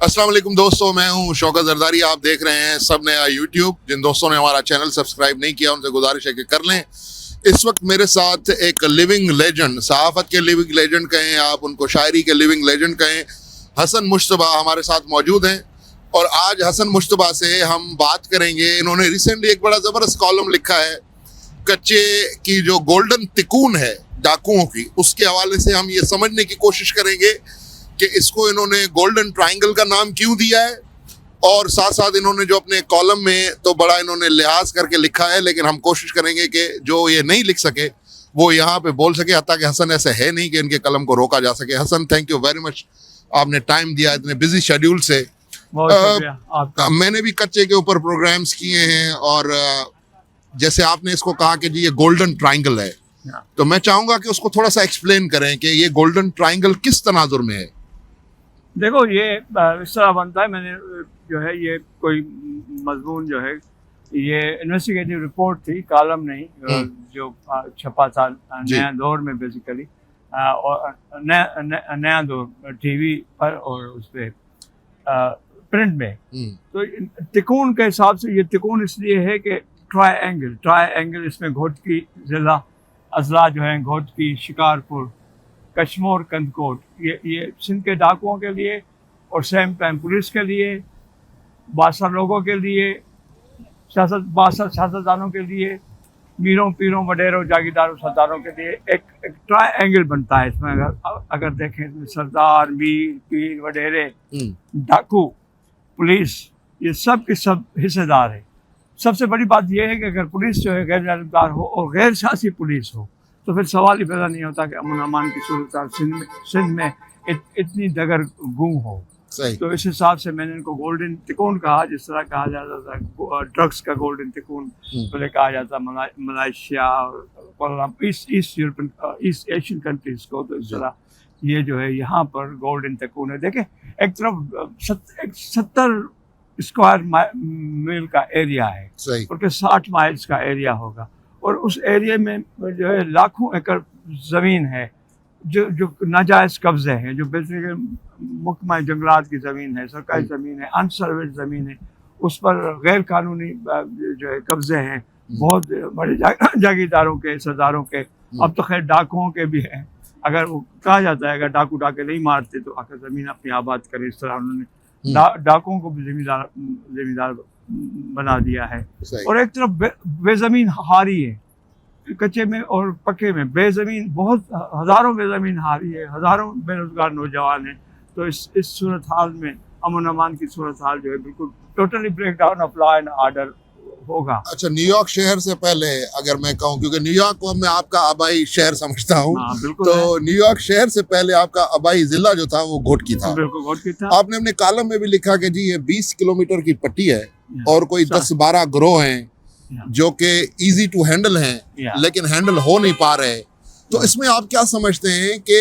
अस्सलाम वालेकुम दोस्तों, मैं हूं शौकत जरदारी। आप देख रहे हैं सब नया यूट्यूब। जिन दोस्तों ने हमारा चैनल सब्सक्राइब नहीं किया उनसे गुजारिश है कि कर लें। इस वक्त मेरे साथ एक लिविंग लेजेंड, सहाफत के लिविंग लेजेंड कहें आप उनको, शायरी के लिविंग लेजेंड कहें, हसन मुश्तबा हमारे साथ मौजूद हैं। और आज हसन मुश्तबा से हम बात करेंगे। इन्होंने रिसेंटली एक बड़ा ज़बरदस्त कॉलम लिखा है कच्चे की जो गोल्डन तिकून है डाकुओं की, उसके हवाले से हम ये समझने की कोशिश करेंगे कि इसको इन्होंने गोल्डन ट्रायंगल का नाम क्यों दिया है। और साथ साथ इन्होंने जो अपने कॉलम में तो बड़ा इन्होंने लिहाज करके लिखा है, लेकिन हम कोशिश करेंगे कि जो ये नहीं लिख सके वो यहाँ पे बोल सके। हालांकि हसन ऐसे है नहीं कि इनके कलम को रोका जा सके। Hasan, thank you very much, आपने टाइम दिया इतने बिजी शेड्यूल से। मैंने भी कच्चे के ऊपर प्रोग्राम्स किए हैं और जैसे आपने इसको कहा कि जी ये गोल्डन ट्रायंगल है, तो मैं चाहूंगा कि उसको थोड़ा सा एक्सप्लेन करें कि ये गोल्डन ट्रायंगल किस तनाजुर में है। देखो, ये इस तरह बनता है। मैंने जो है ये कोई मजमून जो है ये इन्वेस्टिगेटिव रिपोर्ट थी, कॉलम नहीं, जो छपा था नया दौर में बेसिकली, और नया दौर टीवी पर और उस पर प्रिंट में। तो तिकोन के हिसाब से ये तिकोन इसलिए है कि ट्रायंगल इसमें घोटकी जिला अजला जो है, घोटकी, शिकारपुर, कश्मीर, कंदकोट, ये सिंध के डाकुओं के लिए और सेम टाइम पुलिस के लिए, बादशाह लोगों के लिए, सियासतदानों के लिए, मीरों पीरों वडेरों जागीरदारों सरदारों के लिए एक ट्रायंगल बनता है। इसमें अगर देखें इसमें सरदार, मीर, पीर, वडेरे, डाकू, पुलिस, ये सब के सब हिस्सेदार है। सबसे बड़ी बात यह है कि अगर पुलिस जो है गैर जानबदार हो और गैर सियासी पुलिस हो तो फिर सवाल ही पैदा नहीं होता कि अमन अमान की सूरत सिंध में इतनी दगर गुम हो। तो इस हिसाब से मैंने इनको गोल्डन तिकोन कहा, जिस तरह कहा जाता था ड्रग्स का गोल्डन तिकोन पहले कहा जाता मलेशिया और ईस्ट एशियन कंट्रीज को। तो इस तरह ये जो है यहाँ पर गोल्डन तिकोन है। देखें, एक तरफ 70 स्क्वायर मील का एरिया है और 60 माइल्स का एरिया होगा, और उस एरिया में जो है लाखों एकड़ ज़मीन है जो नाजायज़ कब्ज़े हैं, जो बेसिकली महकमा जंगलात की ज़मीन है, सरकारी ज़मीन है, अनसर्वेड ज़मीन है, उस पर गैर कानूनी जो है कब्ज़े हैं बहुत बड़े जागीरदारों के, सरदारों के। अब तो खैर डाकुओं के भी हैं। अगर वो कहा जाता है अगर डाकू डाके नहीं मारते तो आकर ज़मीन अपनी आबाद करें, इस तरह उन्होंने डाकुओं को भी ज़मींदार बना दिया है। और एक तरफ बेज़मीन हारी है, कच्चे में और पक्के में बेज़मीन, बहुत हज़ारों बेज़मीन हारी है, हज़ारों बेरोज़गार नौजवान हैं। तो इस सूरत हाल में अमन अमान की सूरत हाल जो है बिल्कुल totally break down of law and order होगा। अच्छा, न्यूयॉर्क शहर से पहले अगर मैं कहूँ, क्योंकि न्यूयॉर्क को मैं आपका आबाई शहर समझता हूँ, तो न्यूयॉर्क शहर से पहले आपका आबाई जिला जो था वो घोटकी था। बिल्कुल घोटकी था। आपने अपने कॉलम में भी लिखा कि जी ये 20 किलोमीटर की पट्टी है और कोई 10-12 गिरोह हैं जो कि इजी टू हैंडल हैं लेकिन हैंडल हो नहीं पा रहे। तो इसमें आप क्या समझते हैं कि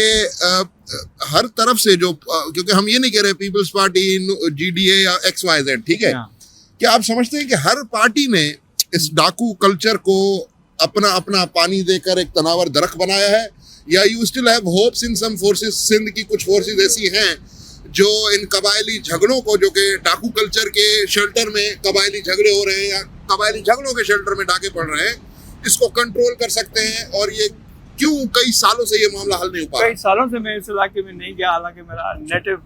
हर तरफ से जो, क्योंकि हम ये नहीं कह रहे पीपल्स पार्टी, GDA या XYZ, ठीक है, क्या आप समझते हैं कि हर पार्टी ने इस डाकू कल्चर को अपना अपना पानी देकर एक तनावर दरख्त बनाया है, या you still have hopes in some forces? Sindh की कुछ फोर्सेस ऐसी हैं जो इन कबायली झगड़ों को, जो कि डाकू कल्चर के शेल्टर में कबायली झगड़े हो रहे हैं या कबायली झगड़ों के शेल्टर में डाके पड़ रहे हैं, इसको कंट्रोल कर सकते हैं? और ये क्यों कई सालों से ये मामला हल नहीं हो पा रहा? कई सालों से मैं इस इलाके में नहीं गया, हालांकि मेरा नेटिव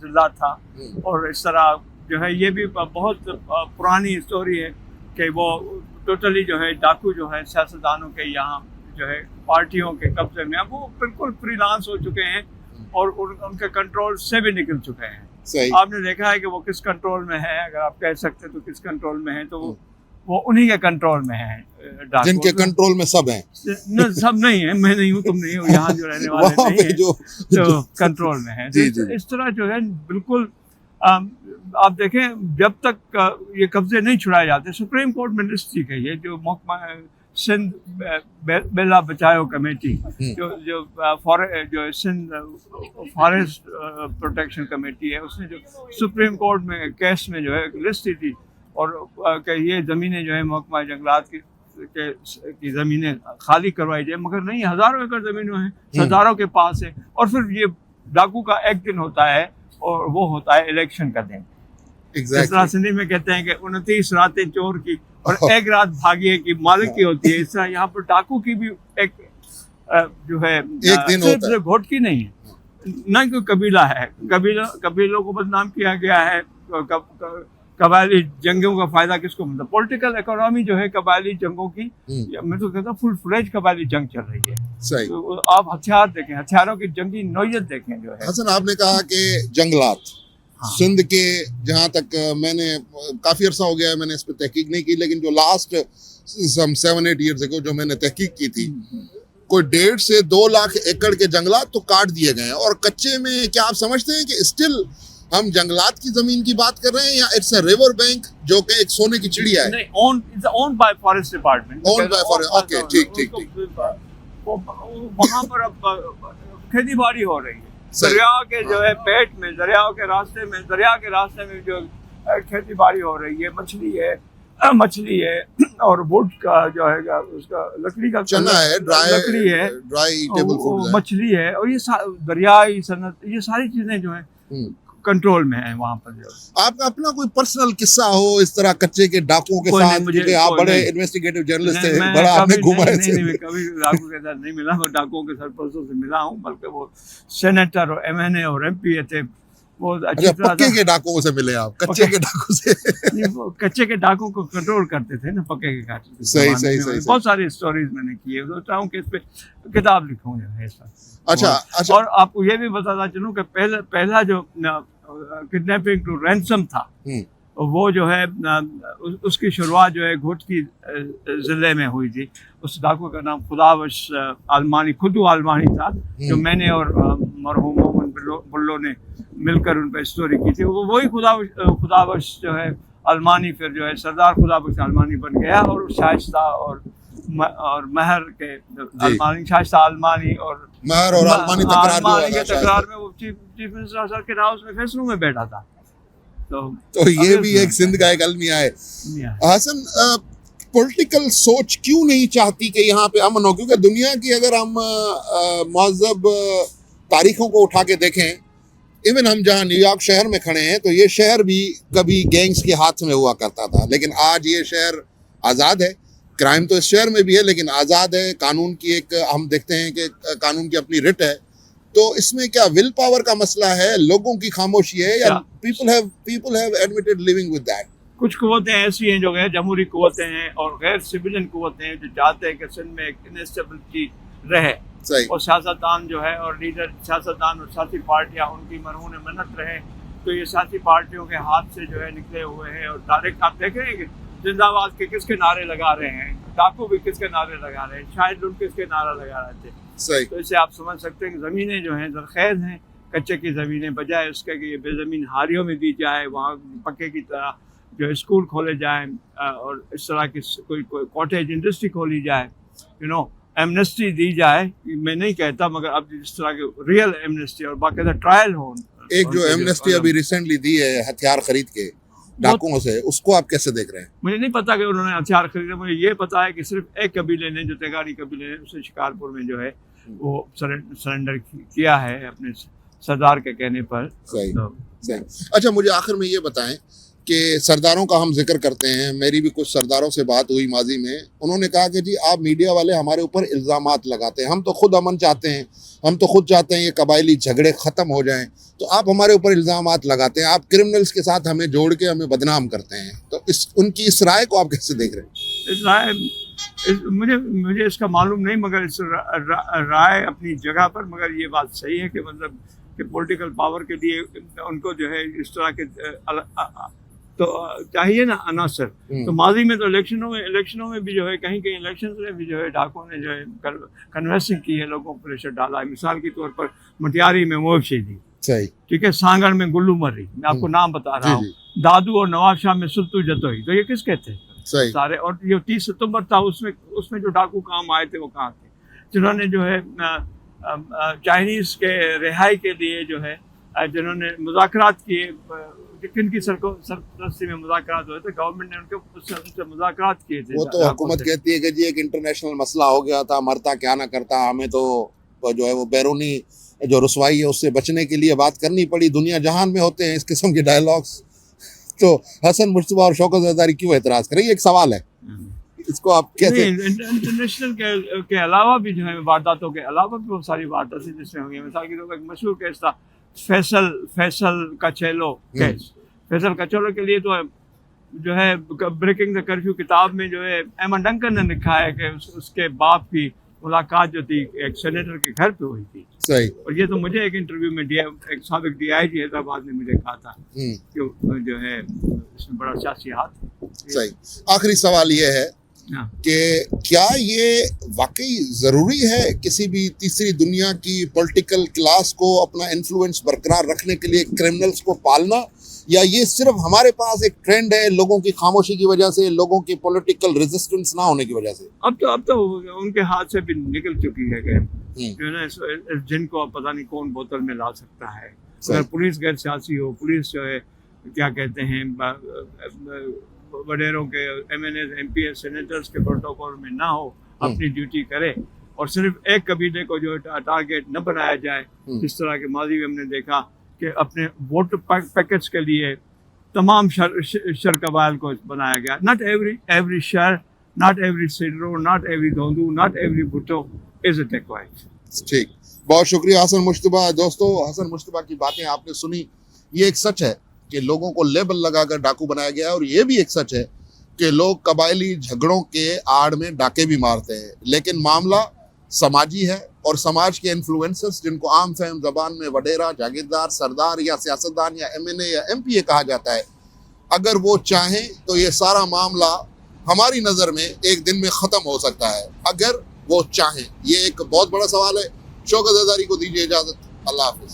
जिला था। और इस तरह जो है ये भी बहुत पुरानी स्टोरी है कि वो टोटली जो है डाकू जो है सियासतदानों के यहाँ जो है पार्टियों के कब्जे में, अब वो बिल्कुल फ्रीलांस हो चुके हैं और उनके कंट्रोल से भी निकल चुके हैं। आपने देखा है कि वो किस कंट्रोल में है, अगर आप कह सकते तो किस कंट्रोल में है, तो वो उन्हीं के कंट्रोल में है। जिनके कंट्रोल में सब हैं। न, सब नहीं है, मैं नहीं हूँ, तुम नहीं हो, यहाँ जो रहने वाले नहीं है जो कंट्रोल में है। इस तरह जो है बिल्कुल आप देखें, जब तक ये कब्जे नहीं छुड़ाए जाते, सुप्रीम कोर्ट में डिस्ट्रिक्ट है ये जो महकमा सिंध बेला बचाओ कमेटी, जो सिंध फॉरेस्ट प्रोटेक्शन कमेटी है, उसने जो सुप्रीम कोर्ट में केस में जो है लिस्ट दी थी और कि ये ज़मीनें जो है महकमा जंगलात की ज़मीनें खाली करवाई जाए, मगर नहीं, हज़ारों एकड़ ज़मीनें हैं, सरदारों के पास है। और फिर ये डाकू का एक दिन होता है और वो होता है इलेक्शन का दिन। इस तरह एग्जैक्टली। सिंधी में कहते हैं कि 29 रातें चोर की और एक रात भागिए की मालिक की होती है। इस तरह यहाँ पर डाकू की भी एक जो है एक दिन होता है। सिर्फ वोट की नहीं है, न कोई कबीला है, कबीलों को बदनाम किया गया है। कबायली जंगों का फायदा किसको मिलता है? पॉलिटिकल इकोनॉमी जो है कबायली जंगों की, मैं तो कहता हूँ फुल फ्लेज कबायली जंग चल रही है। सही। तो आप हथियार देखें, हथियारों की जंगी नौयत देखें जो है। हसन, आपने कहा कि जंगलात सिंध के, जहाँ तक मैंने काफ़ी अरसा हो गया है, मैंने इस पर तहकीक नहीं की, लेकिन जो लास्ट सम 7-8 ईयर्स अगो जो मैंने तहकीक की थी, कोई 1.5 से 2 लाख एकड़ के जंगलात तो काट दिए गए हैं। और कच्चे में क्या आप समझते हैं कि स्टिल हम जंगलात की जमीन की बात कर रहे हैं, या इट्स अ रिवर बैंक जो कि एक सोने की चिड़िया है? नहीं, owned by forest department। Owned by forest, okay, ठीक। वहाँ पर अब खेती बाड़ी हो रही है। सही। दरिया के जो है पेट में, दरिया के रास्ते में जो खेती बाड़ी हो रही है, मछली है और वुड का जो है उसका लकड़ी का चना है, लकड़ी है, ड्राई ईटेबल फूड है, मछली है, और ये दरियाई सनत, ये सारी चीजें जो है कंट्रोल में है वहाँ पर। जो आपका अपना कोई पर्सनल किस्सा हो इस तरह कच्चे के डाकुओं के साथ? क्योंकि आप बड़े इन्वेस्टिगेटिव जर्नलिस्ट हैं, बड़ा आपने घूमा है। नहीं, कभी डाकू के साथ नहीं मिला, मैं डाकुओं के सरपंचों से मिला हूँ, बल्कि वो सेनेटर और MNA और MP थे। वो अच्छी तरह पक्के के डाकुओं से मिले आप, कच्चे के डाकू से? कच्चे के डाकुओं को कंट्रोल करते थे ना, पक्के के काटते। सही। बहुत सारी स्टोरीज मैंने की है, सोचता हूँ कि इस पे किताब लिखूँ ऐसा। अच्छा। और आपको ये भी बताता चलूँ कि पहला जो किडनैपिंग टू रैंसम था, वो जो है उसकी शुरुआत जो है घोटकी जिले में हुई थी। उस डाकू का नाम खुदावश आलमानी, खुदू आलमानी था, जो मैंने और मरहूम मोहम्मद बुल्लो ने मिलकर उन पर स्टोरी की थी। वो वही खुदावश जो है आलमानी फिर जो है सरदार खुदावश आलमानी बन गया, और शाइस्ता और महर के आलमानी, शाइस्ता आलमानी और महर और आलमानी के तकरार में वो चीफ मिनिस्टर सर के हाउस में फैसलों में बैठा था। तो ये भी एक सिंध का एक अलमिया है। हसन, पॉलिटिकल सोच क्यों नहीं चाहती कि यहाँ पे अमन हो? क्योंकि दुनिया की अगर हम मुअज़्ज़ब तारीखों को उठा के देखें, इवन हम जहाँ न्यूयॉर्क शहर में खड़े हैं, तो ये शहर भी कभी गैंग्स के हाथ में हुआ करता था, लेकिन आज ये शहर आज़ाद है। क्राइम तो इस शहर में भी है, लेकिन आज़ाद है। कानून की एक, हम देखते हैं कि कानून की अपनी रिट है। तो इसमें क्या विल पावर का मसला है, लोगों की खामोशी है, या people have admitted living with that? कुछ कुव्वतें ऐसी हैं जो है जमहूरी कुव्वतें हैं और गैर सिविलियन कुव्वतें हैं, जो चाहते हैं कि सिंध में एक इंस्टेबिलिटी रहे। सही। और सियासतदान जो है और लीडर, सियासतदान और सियासी पार्टियां उनकी मरहून मन्नत रहे। तो ये सियासी पार्टियों के हाथ से जो है निकले हुए हैं, और डायरेक्ट आप देख रहे हैं कि जिंदाबाद के किसके नारे लगा रहे हैं, डाकू भी किसके नारे लगा रहे हैं, शायद उन किसके नारा लगा रहे थे। सही। तो इससे आप समझ सकते हैं कि ज़मीनें जो हैं जरखेज़ हैं, कच्चे की ज़मीनें, बजाय उसके कि ये बेज़मीन हारियों में दी जाए, वहाँ पक्के की तरह जो स्कूल खोले जाएं और इस तरह की कोई कॉटेज इंडस्ट्री खोली जाए, एमनेस्टी दी जाए। मैं नहीं कहता, मगर अब इस तरह के रियल एमनेस्टी और बाकायदा ट्रायल हो। एक जो एमनेस्टी अभी रिसेंटली दी है हथियार खरीद के डाकुओं से, उसको आप कैसे देख रहे हैं? मुझे नहीं पता कि उन्होंने हथियार खरीदे। मुझे ये पता है कि सिर्फ एक कबीले ने, जो तेगानी कबीले ने, उसे शिकारपुर में जो है वो सरेंडर किया है अपने सरदार के कहने पर। सही। अच्छा, मुझे आखिर में ये बताएं कि सरदारों का हम जिक्र करते हैं, मेरी भी कुछ सरदारों से बात हुई माजी में। उन्होंने कहा कि जी आप मीडिया वाले हमारे ऊपर इल्ज़ामात लगाते हैं, हम तो खुद अमन चाहते हैं, हम तो खुद चाहते हैं ये कबायली झगड़े ख़त्म हो जाएं, तो आप हमारे ऊपर इल्ज़ामात लगाते हैं, आप क्रिमिनल्स के साथ हमें जोड़ के हमें बदनाम करते हैं। तो उनकी इस राय को आप कैसे देख रहे हैं? इस राय मुझे इसका मालूम नहीं, मगर इस राय अपनी जगह पर, मगर ये बात सही है कि मतलब कि पॉलिटिकल पावर के लिए उनको जो है इस तरह के तो चाहिए ना अनासर। तो माजी में तो इलेक्शनों में भी जो है कहीं इलेक्शन में भी जो है डाकुओं ने जो है कन्वेंसिंग की है, लोगों को प्रेशर डाला है। मिसाल के तौर पर मटियारी में मोहशी दी, सही, ठीक है, सांगड़ में गुल्लू मर्री, मैं आपको नाम बता रहा हूँ, दादू और नवाब शाह में सुल्तू जतोई। तो ये किसके थे? सही। सारे। और ये 30 सितंबर था, उसमें जो डाकू काम आए थे वो कहाँ थे? जिन्होंने जो है चाइनीज के रिहाई के लिए जो है जिन्होंने मुज़ाकरात किए, किनकी सरपरस्ती में मुज़ाकरात हुए थे, गवर्नमेंट ने उनसे मुज़ाकरात किए थे। वो तो हुकूमत कहती है कि जी एक इंटरनेशनल मसला हो गया था, मरता क्या ना करता, हमें तो जो है वो बैरूनी जो रसवाई है उससे बचने के लिए बात करनी पड़ी। दुनिया जहान में होते हैं इस किस्म के डायलॉग्स, तो हसन मुश्तबा और शौकत ज़रदारी क्यों एतराज़ करें? ये एक सवाल है, इसको आप कैसे? इंटरनेशनल के अलावा भी जो है वारदातों के अलावा भी बहुत सारी वारदातें जिसमें होंगी। मिसाल के तौर पर एक मशहूर केस था फैसल कचेलो केस। फैसल कचेलो के लिए तो जो है ब्रेकिंग द कर्फ्यू किताब में जो है एमन डंकन ने लिखा है कि उसके बाप की मुलाकात जो थी एक सेनेटर के घर पे हुई थी। सही। और ये तो मुझे एक इंटरव्यू में एक साबिक DIG हैदराबाद ने मुझे कहा था कि जो है इसमें बड़ा सियासी हाथ। सही। आखिरी सवाल ये है कि क्या ये वाकई ज़रूरी है किसी भी तीसरी दुनिया की पॉलिटिकल क्लास को अपना इन्फ्लुएंस बरकरार रखने के लिए क्रिमिनल्स को पालना, या ये सिर्फ हमारे पास एक ट्रेंड है लोगों की खामोशी की वजह से, लोगों की पॉलिटिकल रेजिस्टेंस ना होने की वजह से? अब तो उनके हाथ से भी निकल चुकी है कि जो है ना जिनको अब पता नहीं कौन बोतल में ला सकता है। अगर पुलिस गैर सियासी हो, पुलिस जो है क्या कहते हैं वडेरों के MNAs MPs सेनेटर्स के प्रोटोकॉल में ना हो, अपनी ड्यूटी करे और सिर्फ एक कबीले को जो टारगेट न बनाया जाए। जिस तरह के माजी में हमने देखा कि अपने वोट पैकेज के लिए तमाम शर कबाइल को बनाया गया। Not every Sher, not every Sidro, not every Dhondu, not every Bhutto is a dacoit. ठीक, बहुत शुक्रिया हसन मुश्तबा। दोस्तों, हसन मुश्तबा की बातें आपने सुनी। ये एक सच है कि लोगों को लेबल लगाकर डाकू बनाया गया है, और ये भी एक सच है कि लोग कबायली झगड़ों के आड़ में डाके भी मारते हैं। लेकिन मामला समाजी है, और समाज के इन्फ्लुएंसर्स जिनको आम फहम जबान में वडेरा, जागीरदार, सरदार या सियासतदान या MNA या MPA कहा जाता है, अगर वो चाहें तो ये सारा मामला हमारी नज़र में एक दिन में ख़त्म हो सकता है, अगर वो चाहें। ये एक बहुत बड़ा सवाल है। शौकत ज़रदारी को दीजिए इजाज़त। अल्लाह हाफ़िज़।